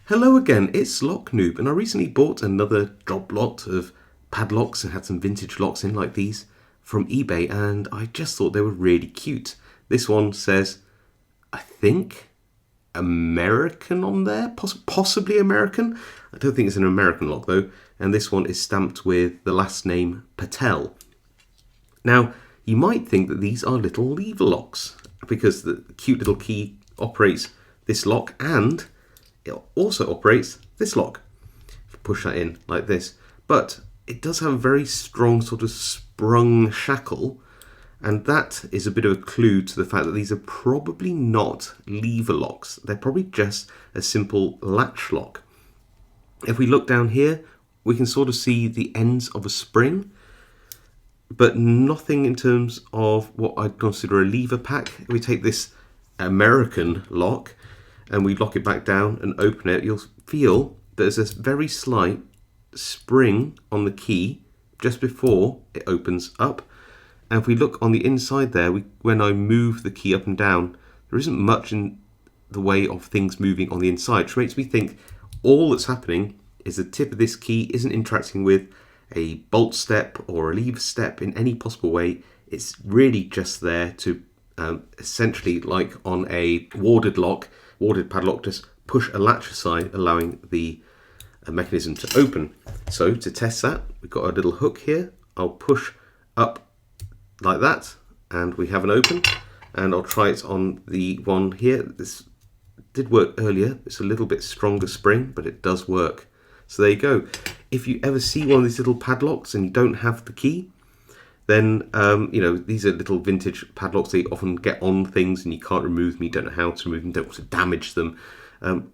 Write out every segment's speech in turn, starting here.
Hello again, it's Noob, and I recently bought another drop lot of padlocks and had some vintage locks in like these from eBay, and I just thought they were really cute. This one says, I think, American on there, possibly American. I don't think it's an American lock though, and this one is stamped with the last name Patel. Now, you might think that these are little lever locks because the cute little key operates this lock and it also operates this lock. If you push that in like this, but it does have a very strong sort of sprung shackle, and that is a bit of a clue to the fact that these are probably not lever locks. They're probably just a simple latch lock. If we look down here, we can sort of see the ends of a spring, but nothing in terms of what I'd consider a lever pack. If we take this American lock and we lock it back down and open it, you'll feel there's this very slight spring on the key just before it opens up. And if we look on the inside there, when I move the key up and down, there isn't much in the way of things moving on the inside, which makes me think all that's happening is the tip of this key isn't interacting with a bolt step or a lever step in any possible way. It's really just there to essentially, like on a warded padlock, just push a latch aside, allowing the mechanism to open. So to test that, we've got a little hook here. I'll push up like that and we have an open, and I'll try it on the one here. This did work earlier. It's a little bit stronger spring, but it does work. So there you go. If you ever see one of these little padlocks and you don't have the key, then these are little vintage padlocks. They often get on things and you can't remove them, you don't know how to remove them, don't want to damage them.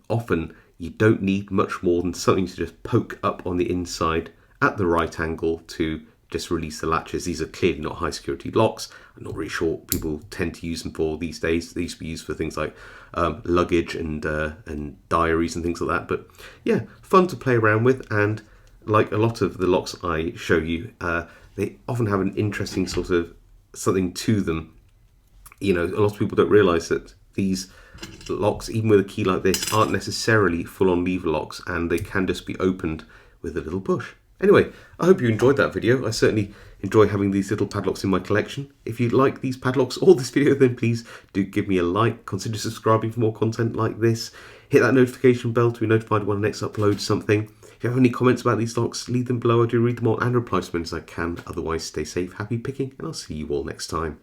Often you don't need much more than something to just poke up on the inside at the right angle to just release the latches. These are clearly not high security locks. I'm not really sure what people tend to use them for these days. They used to be used for things like luggage and diaries and things like that. But yeah, fun to play around with, and like a lot of the locks I show you, they often have an interesting sort of something to them. You know, a lot of people don't realise that these locks, even with a key like this, aren't necessarily full-on lever locks, and they can just be opened with a little push. Anyway, I hope you enjoyed that video. I certainly enjoy having these little padlocks in my collection. If you like these padlocks or this video, then please do give me a like. Consider subscribing for more content like this. Hit that notification bell to be notified when I next upload something. If you have any comments about these locks, leave them below. I do read them all and reply to them as I can. Otherwise, stay safe, happy picking, and I'll see you all next time.